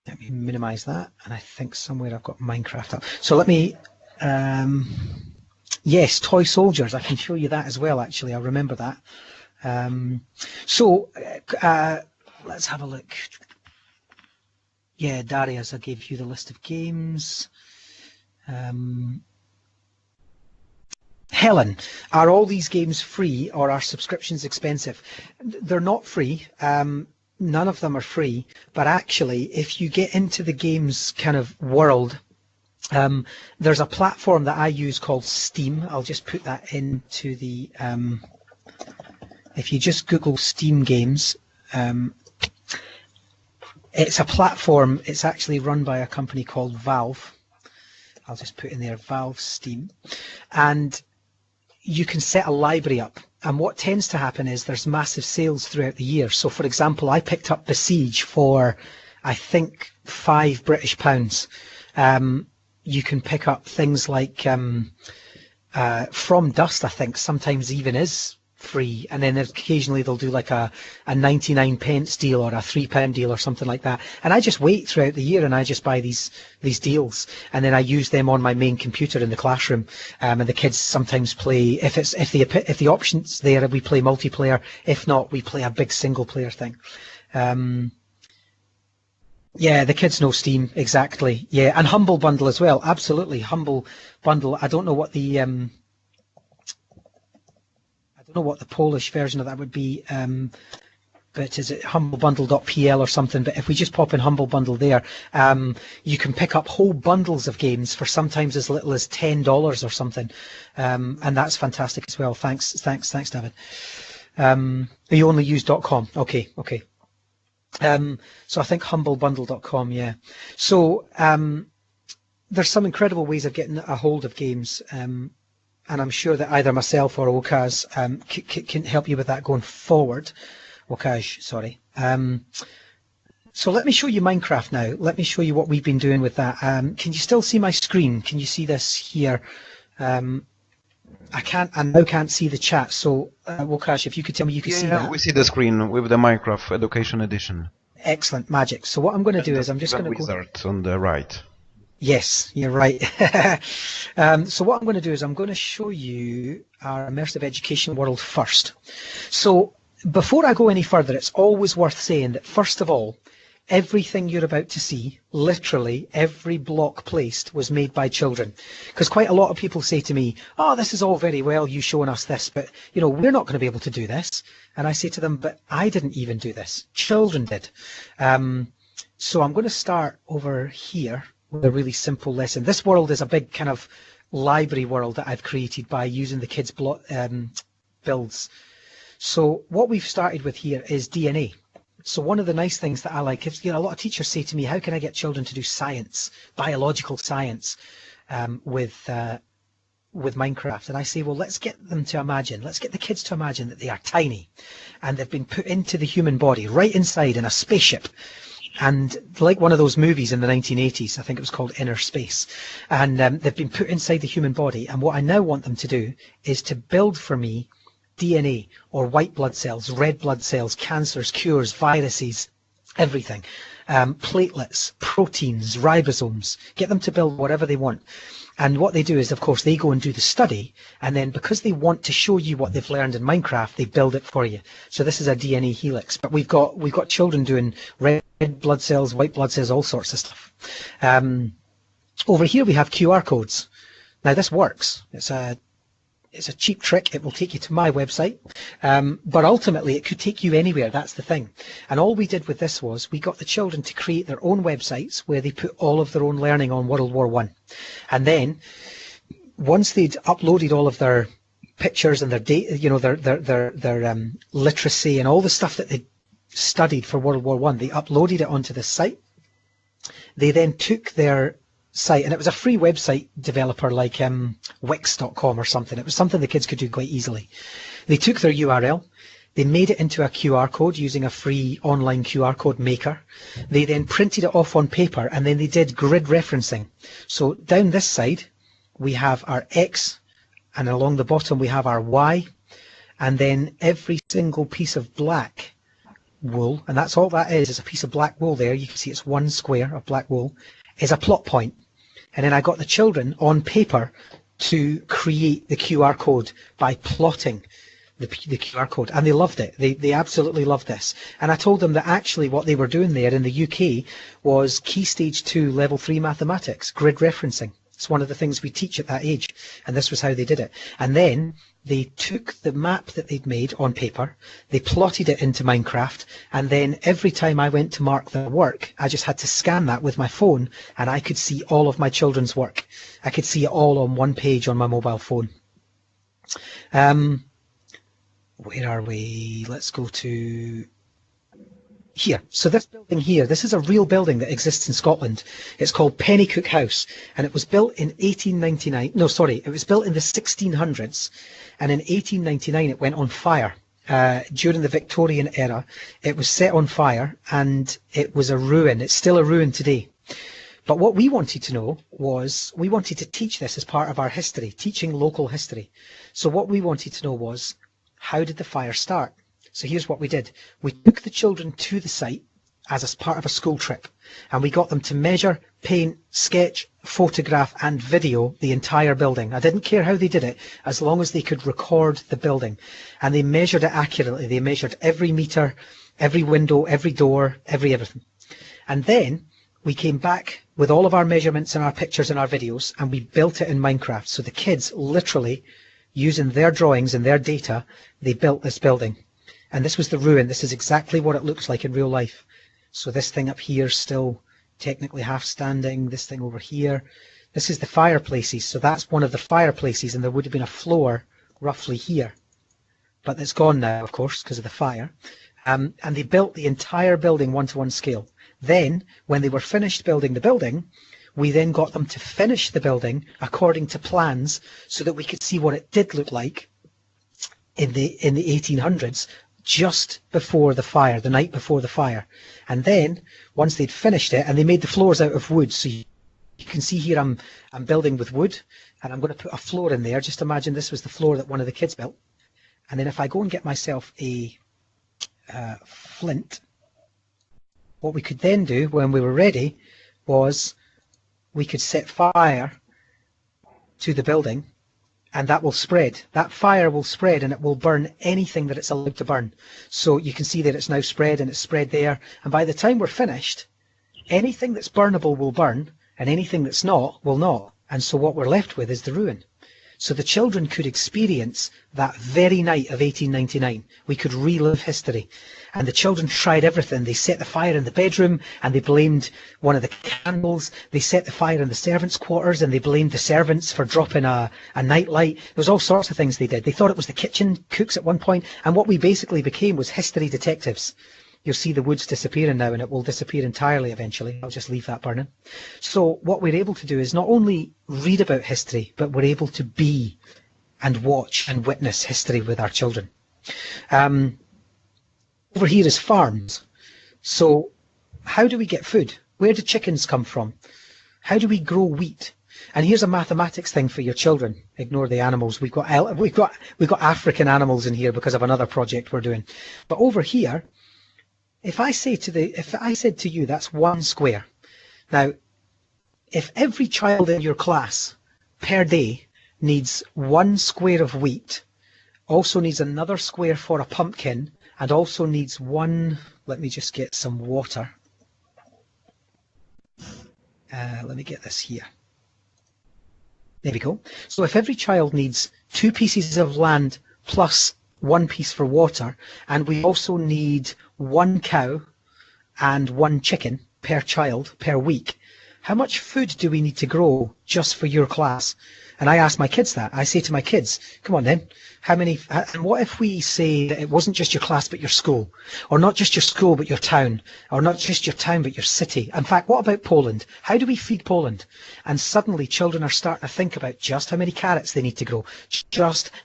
Let me minimize that, and I think somewhere I've got Minecraft up. So let me, yes, Toy Soldiers, I can show you that as well, actually, I remember that. Let's have a look. Yeah, Darius, I gave you the list of games. Helen, are all these games free or are subscriptions expensive? They're not free. None of them are free, but actually, if you get into the games kind of world, there's a platform that I use called Steam. I'll just put that into the, if you just Google Steam games, it's a platform, it's actually run by a company called Valve. I'll just put in there Valve Steam, and you can set a library up. And what tends to happen is there's massive sales throughout the year. So for example, I picked up Besiege for, I think, £5 You can pick up things like From Dust, I think, sometimes even is free, and then occasionally they'll do like a 99 pence deal or a £3 deal or something like that, and I just wait throughout the year and I just buy these deals, and then I use them on my main computer in the classroom, and the kids sometimes play, if the option's there, we play multiplayer. If not, we play a big single player thing. Yeah, the kids know Steam, exactly. Yeah, and Humble Bundle as well, absolutely. Humble Bundle, I don't know what the Polish version of that would be, but is it humblebundle.pl or something? But if we just pop in Humble Bundle there, you can pick up whole bundles of games for sometimes as little as $10 or something, and that's fantastic as well. Thanks, David. You only use .com? Okay. So I think humblebundle.com, yeah. So there's some incredible ways of getting a hold of games. And I'm sure that either myself or Okaz can help you with that going forward. Okaz, sorry. So let me show you Minecraft now. Let me show you what we've been doing with that. Can you still see my screen? Can you see this here? I now can't see the chat. So Okaz, if you could tell me you can see that. Yeah, we see the screen with the Minecraft Education Edition. Excellent, magic. So what I'm going to do is I'm just going to go... wizard on the right. Yes, you're right. So what I'm going to do is I'm going to show you our immersive education world first. So before I go any further, it's always worth saying that first of all, everything you're about to see, literally every block placed, was made by children. Because quite a lot of people say to me, oh, this is all very well, you showing us this, but we're not going to be able to do this. And I say to them, but I didn't even do this. Children did. So I'm going to start over here with a really simple lesson. This world is a big kind of library world that I've created by using the kids' builds. So what we've started with here is DNA. So one of the nice things that I like is, a lot of teachers say to me, how can I get children to do science, biological science, with Minecraft? And I say, well, let's get the kids to imagine that they are tiny and they've been put into the human body, right inside in a spaceship. And like one of those movies in the 1980s, I think it was called Inner Space, and they've been put inside the human body. And what I now want them to do is to build for me DNA or white blood cells, red blood cells, cancers, cures, viruses, everything, platelets, proteins, ribosomes. Get them to build whatever they want. And what they do is, of course, they go and do the study, and then because they want to show you what they've learned in Minecraft, they build it for you. So this is a DNA helix, but we've got children doing red blood cells, white blood cells, all sorts of stuff. Over here we have QR codes. Now this works. It's a cheap trick. It will take you to my website, but ultimately it could take you anywhere. That's the thing. And all we did with this was we got the children to create their own websites where they put all of their own learning on World War I. And then once they'd uploaded all of their pictures and their data, their literacy and all the stuff that they studied for World War I, they uploaded it onto this site. They then took their site, and it was a free website developer like Wix.com or something. It was something the kids could do quite easily. They took their URL, they made it into a QR code using a free online QR code maker. They then printed it off on paper, and then they did grid referencing. So down this side we have our X, and along the bottom we have our Y, and then every single piece of black wool, and that's all that is a piece of black wool there. You can see it's one square of black wool, is a plot point. And then I got the children on paper to create the QR code by plotting the QR code, and they loved it. They absolutely loved this. And I told them that actually what they were doing there in the UK was Key Stage 2 Level 3 mathematics, grid referencing. It's one of the things we teach at that age, and this was how they did it. And then they took the map that they'd made on paper, they plotted it into Minecraft, and then every time I went to mark their work, I just had to scan that with my phone, and I could see all of my children's work. I could see it all on one page on my mobile phone. Where are we? Let's go to here. So this building here, this is a real building that exists in Scotland. It's called Pennycook House, and it was built in 1899. No, sorry, it was built in the 1600s, and in 1899 it went on fire. During the Victorian era, it was set on fire, and it was a ruin. It's still a ruin today. But what we wanted to know was, we wanted to teach this as part of our history, teaching local history. So what we wanted to know was, how did the fire start? So here's what we did. We took the children to the site as a part of a school trip, and we got them to measure, paint, sketch, photograph and video the entire building. I didn't care how they did it, as long as they could record the building. And they measured it accurately. They measured every meter, every window, every door, everything. And then we came back with all of our measurements and our pictures and our videos, and we built it in Minecraft. So the kids literally, using their drawings and their data, they built this building. And this was the ruin. This is exactly what it looks like in real life. So this thing up here still technically half standing. This thing over here. This is the fireplaces. So that's one of the fireplaces, and there would have been a floor roughly here. But it's gone now, of course, because of the fire. And they built the entire building 1-to-1 scale. Then, when they were finished building the building, we then got them to finish the building according to plans, so that we could see what it did look like in the 1800s, just before the fire, the night before the fire. And then, once they'd finished it, and they made the floors out of wood, so you can see here I'm building with wood, and I'm going to put a floor in there. Just imagine this was the floor that one of the kids built. And then if I go and get myself a flint, what we could then do when we were ready was we could set fire to the building, and that will spread. That fire will spread, and it will burn anything that it's allowed to burn. So you can see that it's now spread, and it's spread there. And by the time we're finished, anything that's burnable will burn, and anything that's not will not. And so what we're left with is the ruin. So the children could experience that very night of 1899. We could relive history. And the children tried everything. They set the fire in the bedroom, and they blamed one of the candles. They set the fire in the servants' quarters, and they blamed the servants for dropping a night light. There was all sorts of things they did. They thought it was the kitchen cooks at one point. And what we basically became was history detectives. You'll see the woods disappearing now, and it will disappear entirely eventually. I'll just leave that burning. So what we're able to do is not only read about history, but we're able to be and watch and witness history with our children. Over here is farms. So how do we get food? Where do chickens come from? How do we grow wheat? And here's a mathematics thing for your children. Ignore the animals. We've got African animals in here because of another project we're doing. But over here, if I said to you that's 1 square. Now, if every child in your class per day needs 1 square of wheat, also needs another square for a pumpkin, and also needs one, let me just get some water. Let me get this here. There we go. So if every child needs 2 pieces of land plus 1 piece for water, and we also need 1 cow and 1 chicken per child per week, how much food do we need to grow just for your class? And I ask my kids that. I say to my kids, come on then, and what if we say that it wasn't just your class but your school, or not just your school but your town, or not just your town but your city? In fact, what about Poland? How do we feed Poland? And suddenly children are starting to think about just how many carrots they need to grow.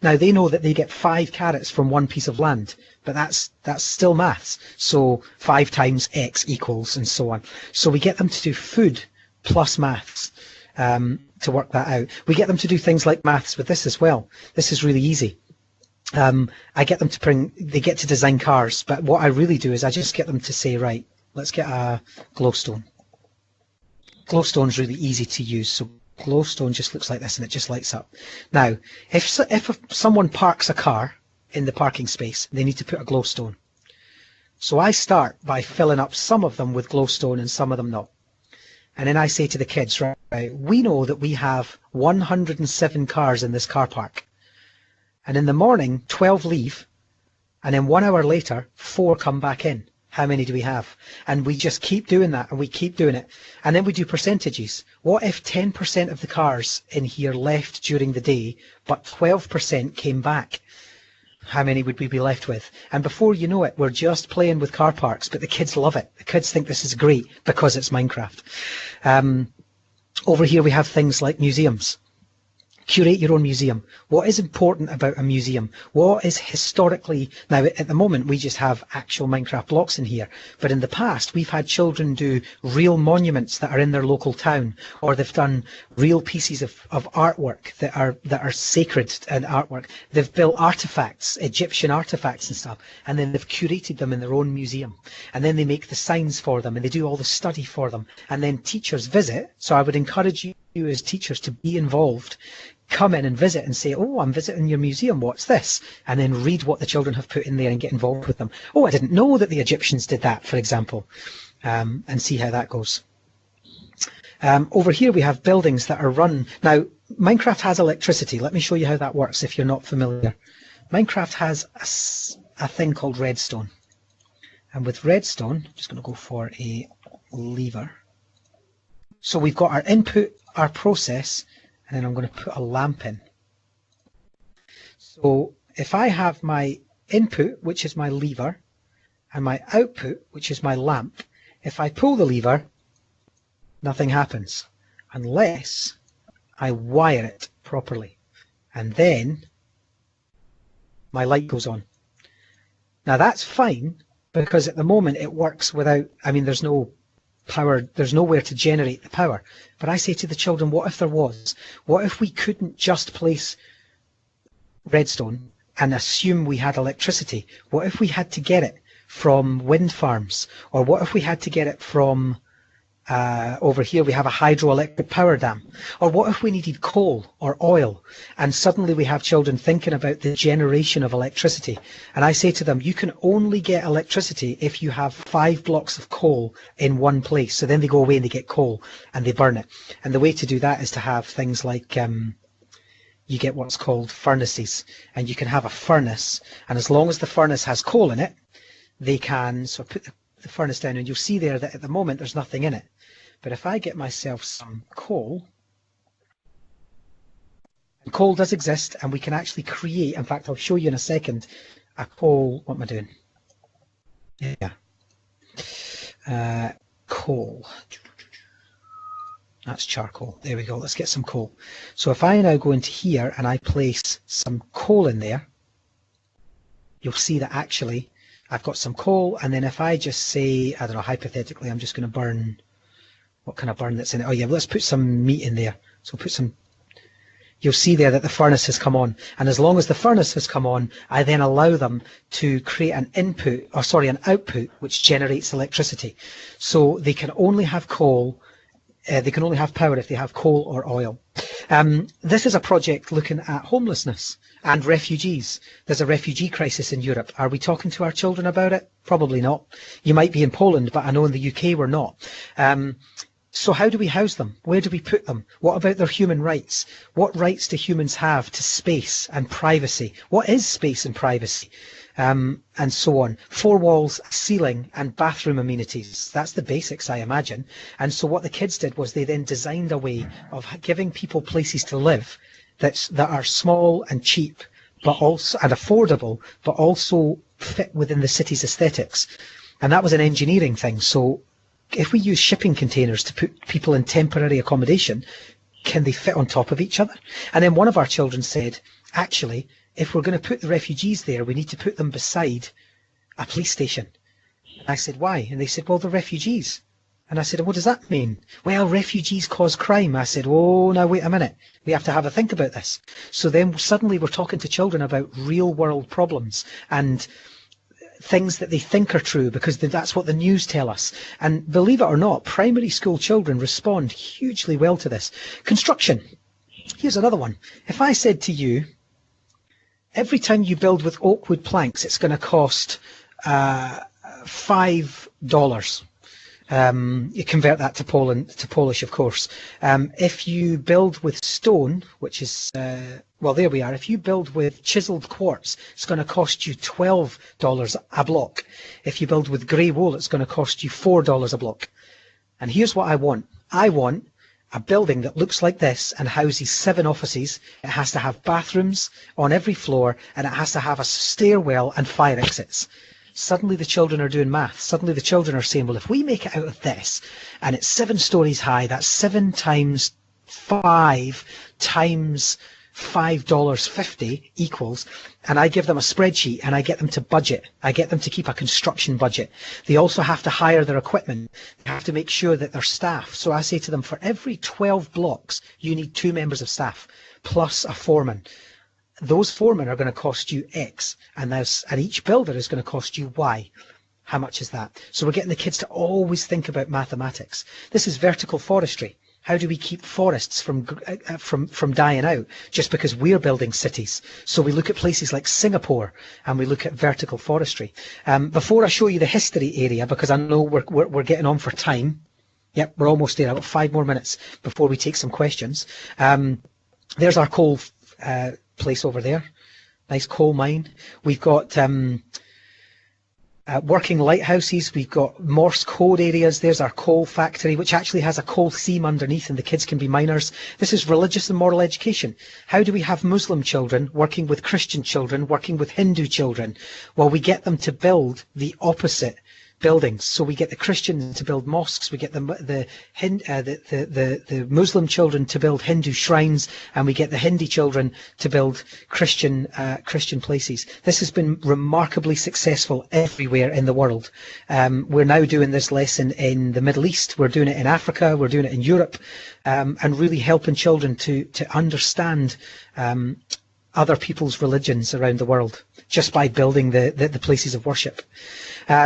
Now they know that they get 5 carrots from 1 piece of land, but that's still maths. So 5 times X equals, and so on. So we get them to do food plus maths to work that out. We get them to do things like maths with this as well. This is really easy. I get them to they get to design cars, but what I really do is I just get them to say, right, let's get a glowstone. Glowstone's really easy to use, so glowstone just looks like this and it just lights up. Now, if someone parks a car in the parking space, they need to put a glowstone. So I start by filling up some of them with glowstone and some of them not. And then I say to the kids, right, right, we know that we have 107 cars in this car park. And in the morning, 12 leave, and then 1 hour later, 4 come back in. How many do we have? And we just keep doing that, and we keep doing it. And then we do percentages. What if 10% of the cars in here left during the day, but 12% came back? How many would we be left with? And before you know it, we're just playing with car parks, but the kids love it. The kids think this is great because it's Minecraft. Over here we have things like museums. Curate your own museum. What is important about a museum? What is historically... Now, at the moment, we just have actual Minecraft blocks in here. But in the past, we've had children do real monuments that are in their local town, or they've done real pieces of artwork that are sacred and artwork. They've built artifacts, Egyptian artifacts and stuff, and then they've curated them in their own museum. And then they make the signs for them, and they do all the study for them. And then teachers visit. So I would encourage you as teachers to be involved. Come in and visit and say, oh, I'm visiting your museum, what's this? And then read what the children have put in there and get involved with them. Oh, I didn't know that the Egyptians did that, for example, and see how that goes. Over here we have buildings that are run. Now, Minecraft has electricity. Let me show you how that works if you're not familiar. Minecraft has a thing called redstone. And with redstone, I'm just going to go for a lever. So we've got our input, our process, and then I'm going to put a lamp in. So if I have my input, which is my lever, and my output, which is my lamp, if I pull the lever, nothing happens unless I wire it properly. And then my light goes on. Now that's fine because at the moment it works without, I mean, there's no power, there's nowhere to generate the power. But I say to the children, what if there was? What if we couldn't just place redstone and assume we had electricity? What if we had to get it from wind farms? Or what if we had to get it from, over here we have a hydroelectric power dam? Or what if we needed coal or oil? And suddenly we have children thinking about the generation of electricity. And I say to them, you can only get electricity if you have 5 blocks of coal in one place. So then they go away and they get coal and they burn it. And the way to do that is to have things like, you get what's called furnaces. And you can have a furnace. And as long as the furnace has coal in it, they can, so put the furnace down and you'll see there that at the moment there's nothing in it. But if I get myself some coal, and coal does exist, and we can actually create, in fact, I'll show you in a second, a coal, what am I doing? Yeah. Coal. That's charcoal. There we go. Let's get some coal. So if I now go into here and I place some coal in there, you'll see that actually I've got some coal, and then if I just say, I don't know, hypothetically, I'm just going to burn, what can I burn that's in it? Oh yeah, let's put some meat in there. So put some, you'll see there that the furnace has come on. And as long as the furnace has come on, I then allow them to create an input, or sorry, an output, which generates electricity. So they can only have coal, they can only have power if they have coal or oil. This is a project looking at homelessness and refugees. There's a refugee crisis in Europe. Are we talking to our children about it? Probably not. You might be in Poland, but I know in the UK we're not. So how do we house them? Where do we put them? What about their human rights? What rights do humans have to space and privacy? What is space and privacy? And so on. 4 walls, ceiling, and bathroom amenities. That's the basics, I imagine. And so what the kids did was they then designed a way of giving people places to live that are small and cheap, but also and affordable, but also fit within the city's aesthetics. And that was an engineering thing. So if we use shipping containers to put people in temporary accommodation, can they fit on top of each other? And then one of our children said, actually, if we're going to put the refugees there, we need to put them beside a police station. And I said, why? And they said, well, they're refugees. And I said, what does that mean? Well, refugees cause crime. I said, oh, now wait a minute. We have to have a think about this. So then suddenly we're talking to children about real world problems and things that they think are true because that's what the news tell us. And believe it or not, primary school children respond hugely well to this. Construction. Here's another one. If I said to you, every time you build with oak wood planks, it's going to cost $5. You convert that to Polish, of course. If you build with stone, which is, well, there we are. If you build with chiseled quartz, it's going to cost you $12 a block. If you build with grey wool, it's going to cost you $4 a block. And here's what I want. I want a building that looks like this and houses 7 offices. It has to have bathrooms on every floor, and it has to have a stairwell and fire exits. Suddenly the children are doing math. Suddenly the children are saying, well, if we make it out of this and it's 7 stories high, that's 7 times 5 times $5.50 equals, and I give them a spreadsheet and I get them to budget. I get them to keep a construction budget. They also have to hire their equipment. They have to make sure that their staff. So I say to them, for every 12 blocks, you need 2 members of staff plus a foreman. Those foremen are going to cost you X, and each builder is going to cost you Y. How much is that? So we're getting the kids to always think about mathematics. This is vertical forestry. How do we keep forests from dying out just because we're building cities? So we look at places like Singapore and we look at vertical forestry. Before I show you the history area, because I know we're getting on for time. Yep, we're almost there. I've got 5 more minutes before we take some questions. There's our coal place over there. Nice coal mine. We've got working lighthouses. We've got Morse code areas. There's our coal factory, which actually has a coal seam underneath, and the kids can be miners. This is religious and moral education. How do we have Muslim children working with Christian children, working with Hindu children? Well, we get them to build the opposite buildings. So we get the Christians to build mosques, we get the Muslim children to build Hindu shrines, and we get the Hindi children to build Christian places. This has been remarkably successful everywhere in the world. We're now doing this lesson in the Middle East, we're doing it in Africa, we're doing it in Europe, and really helping children to understand other people's religions around the world just by building the places of worship.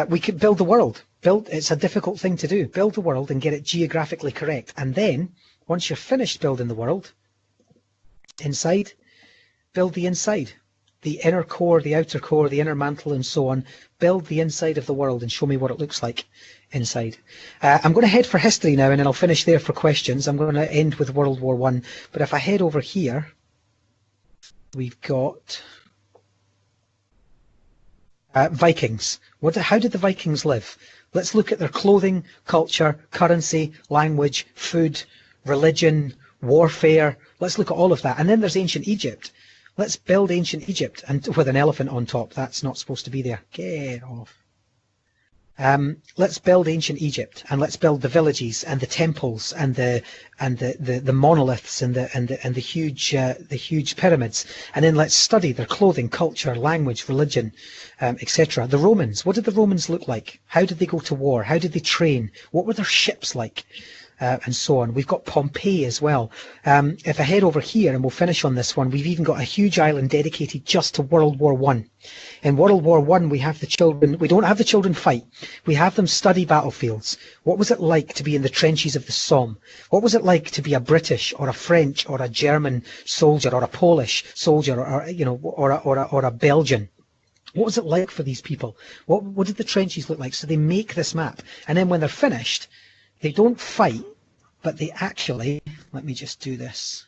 We could build the world. It's a difficult thing to do. Build the world and get it geographically correct. And then, once you're finished building the world, inside, build the inside. The inner core, the outer core, the inner mantle, and so on. Build the inside of the world and show me what it looks like inside. I'm going to head for history now, and then I'll finish there for questions. I'm going to end with World War I. But if I head over here, we've got Vikings. How did the Vikings live? Let's look at their clothing, culture, currency, language, food, religion, warfare. Let's look at all of that. And then there's ancient Egypt. Let's build ancient Egypt, and with an elephant on top. That's not supposed to be there. Get off. Let's build ancient Egypt, and let's build the villages and the temples and the monoliths and the huge pyramids, and then let's study their clothing, culture, language, religion, etc. The Romans. What did the Romans look like? How did they go to war? How did they train? What were their ships like? And so on. We've got Pompeii as well. If I head over here, and we'll finish on this one, we've even got a huge island dedicated just to World War I. In World War I, we have the children, we don't have the children fight. We have them study battlefields. What was it like to be in the trenches of the Somme? What was it like to be a British or a French or a German soldier or a Polish soldier or a Belgian? What was it like for these people? What did the trenches look like? So they make this map. And then when they're finished, they don't fight, but they actually, let me just do this.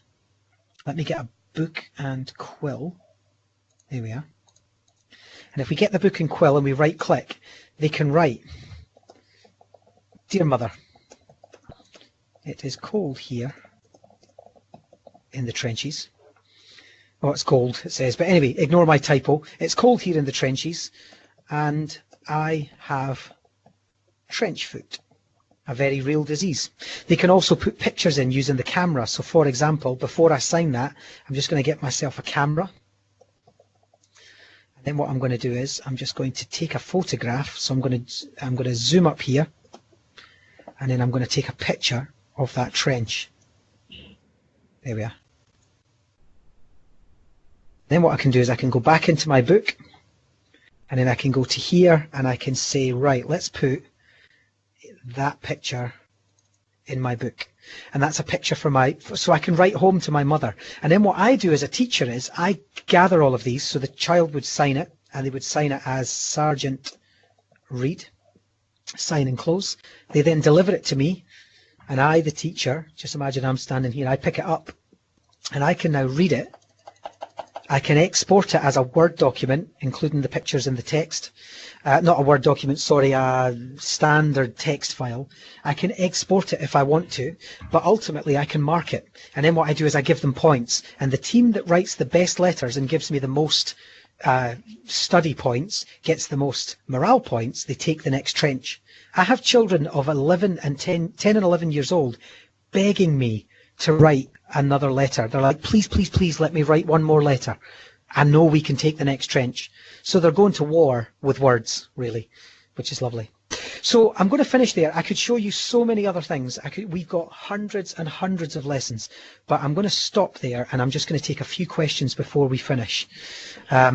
Let me get a book and quill. There we are. And if we get the book and quill and we right click, they can write, "Dear Mother, it is cold here in the trenches." Oh, it's cold, it says. But anyway, ignore my typo. It's cold here in the trenches, and I have trench foot. A very real disease. They can also put pictures in using the camera. So for example, before I sign that, I'm just going to get myself a camera. And then what I'm going to do is I'm just going to take a photograph. So I'm going to zoom up here, and then I'm going to take a picture of that trench. There we are. Then what I can do is I can go back into my book, and then I can go to here and I can say, right, let's put that picture in my book, and that's a picture so I can write home to my mother. And then what I do as a teacher is I gather all of these, so the child would sign it, and they would sign it as Sergeant Reid, sign and close. They then deliver it to me, and I, the teacher, just imagine I'm standing here, I pick it up, and I can now read it. I can export it as a Word document, including the pictures and the text. Not a Word document, sorry, a standard text file. I can export it if I want to, but ultimately I can mark it. And then what I do is I give them points. And the team that writes the best letters and gives me the most study points, gets the most morale points, they take the next trench. I have children of 11 and 10 and 11 years old begging me to write another letter. They're like, please, please, please let me write one more letter. I know we can take the next trench. So they're going to war with words, really, which is lovely. So I'm going to finish there. I could show you so many other things. We've got hundreds and hundreds of lessons, but I'm going to stop there, and I'm just going to take a few questions before we finish. Yeah,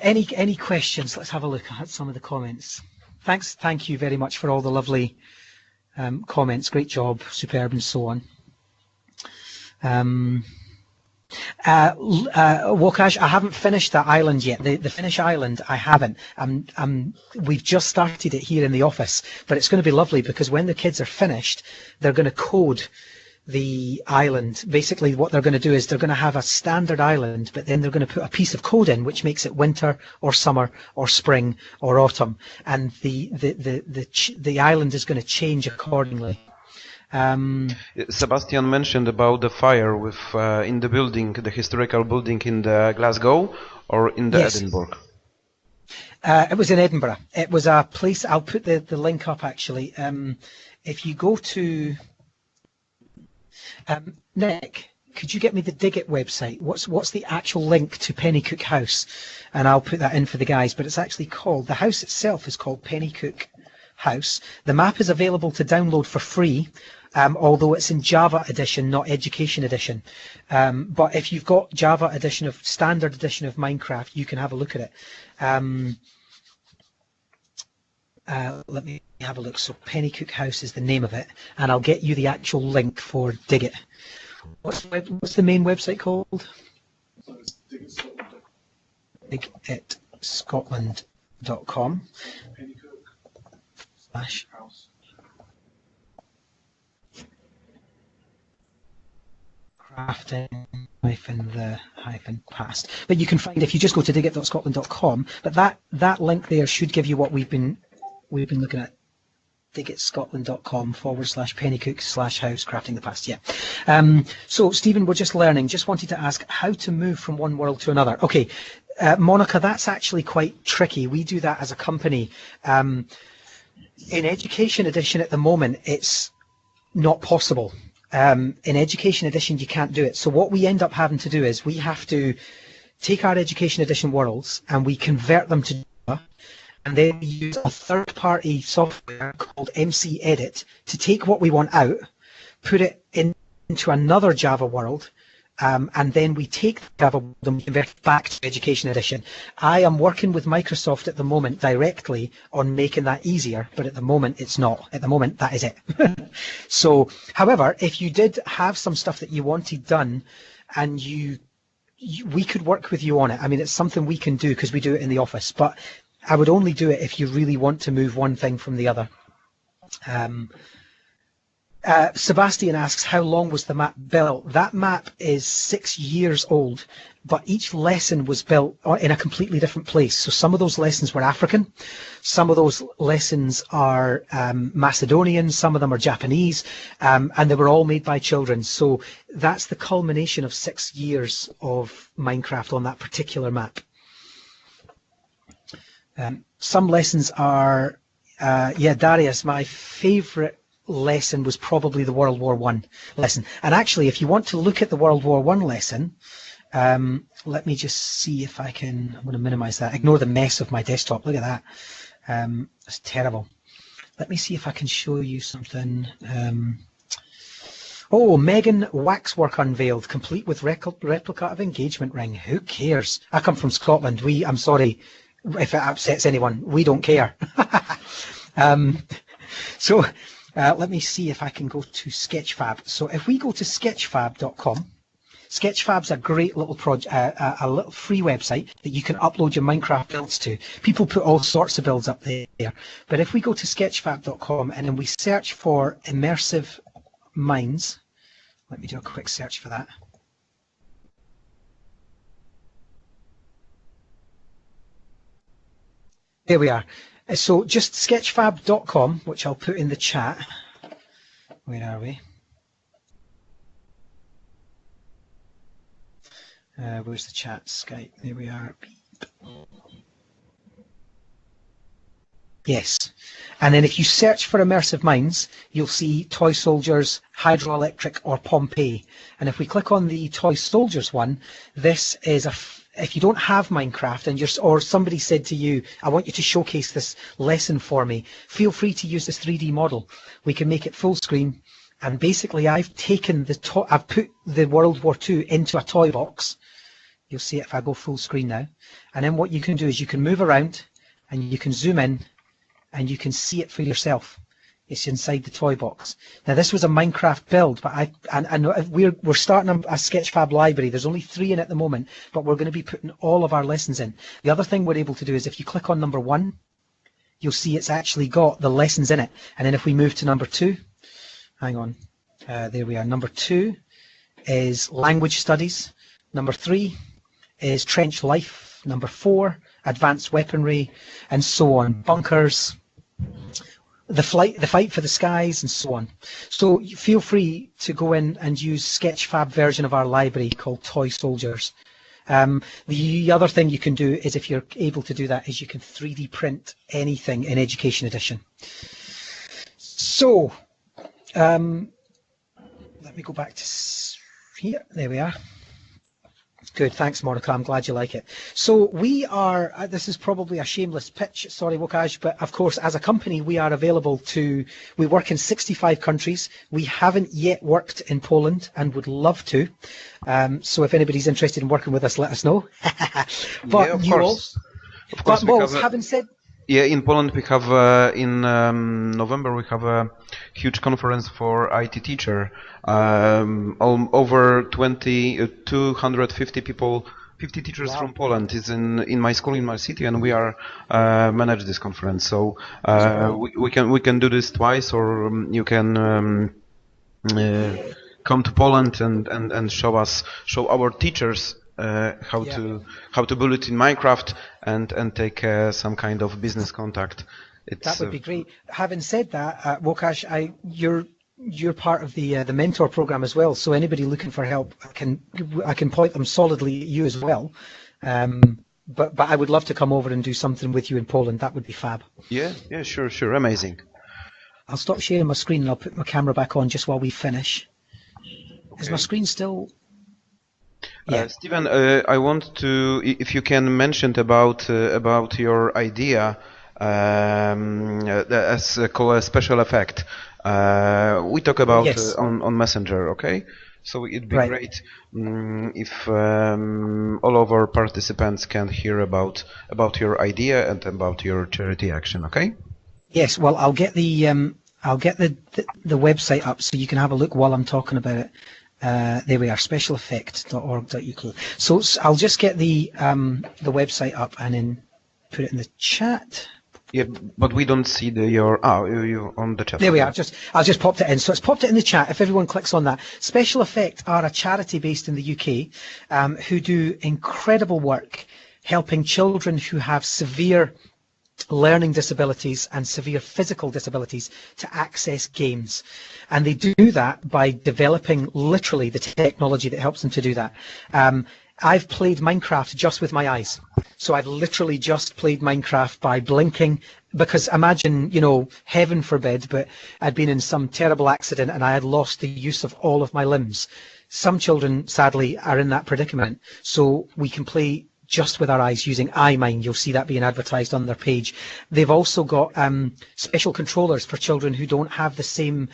any questions? Let's have a look at some of the comments. Thank you very much for all the lovely comments. Great job, superb, and so on. Wokash, I haven't finished that island yet. The Finnish island, I haven't. We've just started it here in the office, but it's going to be lovely because when the kids are finished, they're going to code the island. Basically, what they're going to do is they're going to have a standard island, but then they're going to put a piece of code in which makes it winter or summer or spring or autumn, and the island is going to change accordingly. Sebastian mentioned about the fire with in the building, the historical building in the Glasgow or in the Yes. Edinburgh. It was in Edinburgh. It was a place. I'll put the link up actually. If you go to Nick, could you get me the Digit website? What's the actual link to Pennycook House? And I'll put that in for the guys. But it's actually called, the house itself is called Pennycook House. The map is available to download for free, although it's in Java edition, not Education edition. But if you've got Java edition standard edition of Minecraft, you can have a look at it. Let me have a look. So Pennycook House is the name of it, and I'll get you the actual link for Digit. What's the main website called? digitscotland.com. Crafting -the-past. But you can find, if you just go to digit.scotland.com, but that link there should give you what we've been looking at. digitscotland.com /pennycook/house crafting the past. Yeah. So Stephen, we're just learning. Just wanted to ask how to move from one world to another. Okay, Monica, that's actually quite tricky. We do that as a company. In Education Edition at the moment, it's not possible. In Education Edition, you can't do it. So what we end up having to do is we have to take our Education Edition worlds and we convert them to Java, and then we use a third-party software called MC Edit to take what we want out, put it into another Java world, and then we take the Java world and we convert it back to Education Edition. I am working with Microsoft at the moment directly on making that easier, but at the moment it's not. At the moment, that is it. So, however, if you did have some stuff that you wanted done and we could work with you on it. I mean, it's something we can do because we do it in the office, but I would only do it if you really want to move one thing from the other. Sebastian asks, how long was the map built? That map is 6 years old, but each lesson was built in a completely different place. So some of those lessons were African, some of those lessons are Macedonian, some of them are Japanese, and they were all made by children. So that's the culmination of 6 years of Minecraft on that particular map. Some lessons are, Darius, my favorite lesson was probably the World War I lesson. And actually, if you want to look at the World War I lesson, let me just see if I can, I'm going to minimize that. Ignore the mess of my desktop. Look at that. It's terrible. Let me see if I can show you something. Oh, Megan waxwork unveiled, complete with replica of engagement ring. Who cares? I come from Scotland. I'm sorry if it upsets anyone. We don't care. Let me see if I can go to Sketchfab. So if we go to sketchfab.com, Sketchfab's a great little a little free website that you can upload your Minecraft builds to. People put all sorts of builds up there. But if we go to sketchfab.com and then we search for Immersive Minds, let me do a quick search for that. There we are. So just sketchfab.com, which I'll put in the chat. Where are we? Where's the chat? Skype. There we are. Yes. And then if you search for Immersive Minds, you'll see Toy Soldiers, Hydroelectric, or Pompeii. And if we click on the Toy Soldiers one, this is if you don't have Minecraft and or somebody said to you, I want you to showcase this lesson for me, feel free to use this 3D model. We can make it full screen. And basically I've taken I've put the World War II into a toy box. You'll see it if I go full screen now. And then what you can do is you can move around and you can zoom in and you can see it for yourself. It's inside the toy box. Now this was a Minecraft build, but I know we're starting a Sketchfab library. There's only 3 in at the moment, but we're going to be putting all of our lessons in. The other thing we're able to do is if you click on number 1, you'll see it's actually got the lessons in it. And then if we move to number 2, hang on, there we are. Number 2 is language studies. Number 3 is trench life. Number 4, advanced weaponry, and so on. Bunkers, the fight for the skies, and so on. So feel free to go in and use Sketchfab version of our library called Toy Soldiers. The other thing you can do is, if you're able to do that, is you can 3D print anything in Education Edition. So let me go back to here. There we are. Good, thanks, Monica. I'm glad you like it. So we are, this is probably a shameless pitch, sorry, Łukasz, but of course, as a company, we are available we work in 65 countries. We haven't yet worked in Poland and would love to. So if anybody's interested in working with us, let us know. But yeah, of course. But Mols, having said... Yeah, in Poland we have, in November we have a huge conference for IT teacher. Over 250 people, 50 teachers Wow. from Poland is in my school, in my city, and we are manage this conference. So we can do this twice, or you can come to Poland and show our teachers how to build it in Minecraft and take some kind of business contact. That would be great. Having said that, Łukasz, you're part of the mentor program as well. So anybody looking for help, I can point them solidly at you as well. But I would love to come over and do something with you in Poland. That would be fab. Yeah, sure, amazing. I'll stop sharing my screen and I'll put my camera back on just while we finish. Okay. Is my screen still? Yeah. Stephen, I want to, if you can mention about your idea as called a special effect. We talk about Yes. On Messenger, okay? So it'd be Right. great if all of our participants can hear about your idea and about your charity action, okay? Yes. Well, I'll get the website up so you can have a look while I'm talking about it. There we are, specialeffect.org.uk. So I'll just get the website up and then put it in the chat. Yeah, but we don't see you on the chat. There we are. I'll just popped it in. So it's popped it in the chat. If everyone clicks on that, Special Effect are a charity based in the UK who do incredible work helping children who have severe learning disabilities and severe physical disabilities to access games. And they do that by developing literally the technology that helps them to do that. I've played Minecraft just with my eyes. So I've literally just played Minecraft by blinking, because imagine, heaven forbid, but I'd been in some terrible accident and I had lost the use of all of my limbs. Some children, sadly, are in that predicament. So we can play just with our eyes using iMine. You'll see that being advertised on their page. They've also got special controllers for children who don't have the same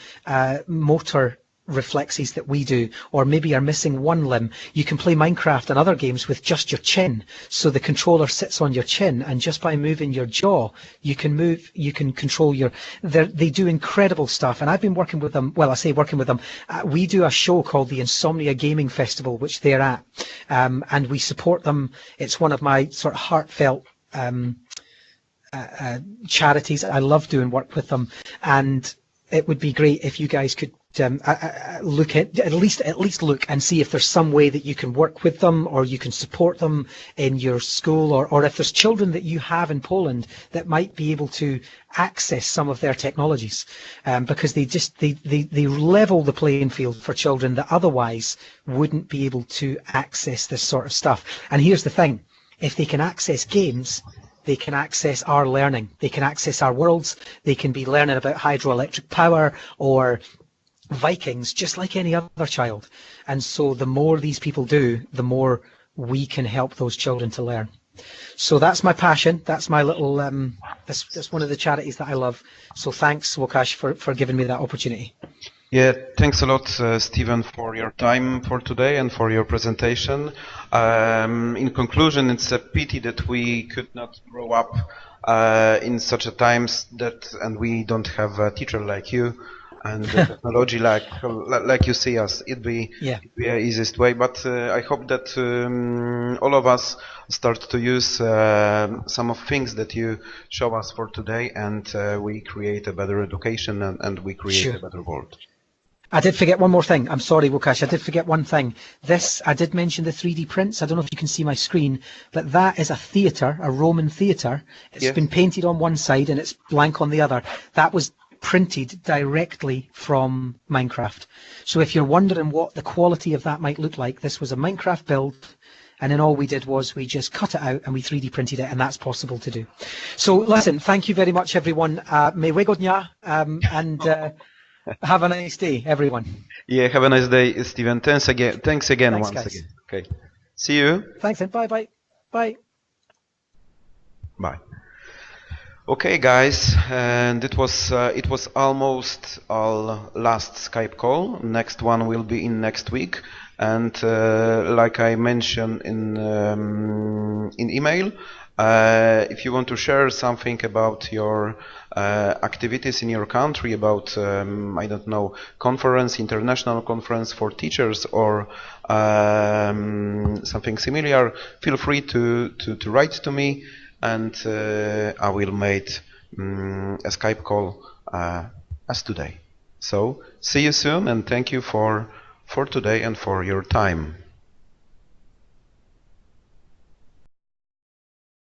motor reflexes that we do, or maybe are missing one limb. You can play Minecraft and other games with just your chin. So the controller sits on your chin, and just by moving your jaw, you can control they do incredible stuff. And I've been working with them. Well, I say working with them. We do a show called the Insomnia Gaming Festival, which they're at, and we support them. It's one of my sort of heartfelt charities. I love doing work with them, and it would be great if you guys could look at least look and see if there's some way that you can work with them, or you can support them in your school, or if there's children that you have in Poland that might be able to access some of their technologies, because they level the playing field for children that otherwise wouldn't be able to access this sort of stuff. And here's the thing: if they can access games, they can access our learning. They can access our worlds. They can be learning about hydroelectric power or Vikings, just like any other child. And so the more these people do, the more we can help those children to learn. So that's my passion. That's my little, that's one of the charities that I love. So thanks, Łukasz, for giving me that opportunity. Yeah, thanks a lot, Stephen, for your time for today and for your presentation. In conclusion, it's a pity that we could not grow up in such a times and we don't have a teacher like you and the technology like you see us. It'd be the easiest way. But I hope that all of us start to use some of things that you show us for today, and we create a better education and we create a better world. I did forget one more thing. I'm sorry, Łukasz. I did forget one thing. I did mention the 3D prints. I don't know if you can see my screen, but that is a theatre, a Roman theatre. It's been painted on one side and it's blank on the other. That was printed directly from Minecraft. So if you're wondering what the quality of that might look like, this was a Minecraft build, and then all we did was we just cut it out and we 3D printed it, and that's possible to do. So listen, thank you very much, everyone. Miłego dnia, and have a nice day, everyone. Yeah, have a nice day, Stephen. Thanks again. Thanks again, guys. Again. Okay. See you. Thanks, and bye. Bye. Okay, guys, and it was almost our last Skype call. Next one will be in next week, and like I mentioned in email, if you want to share something about your activities in your country, about I don't know, international conference for teachers, or something similar, feel free to write to me, and I will make a Skype call as today. So see you soon, and thank you for today and for your time.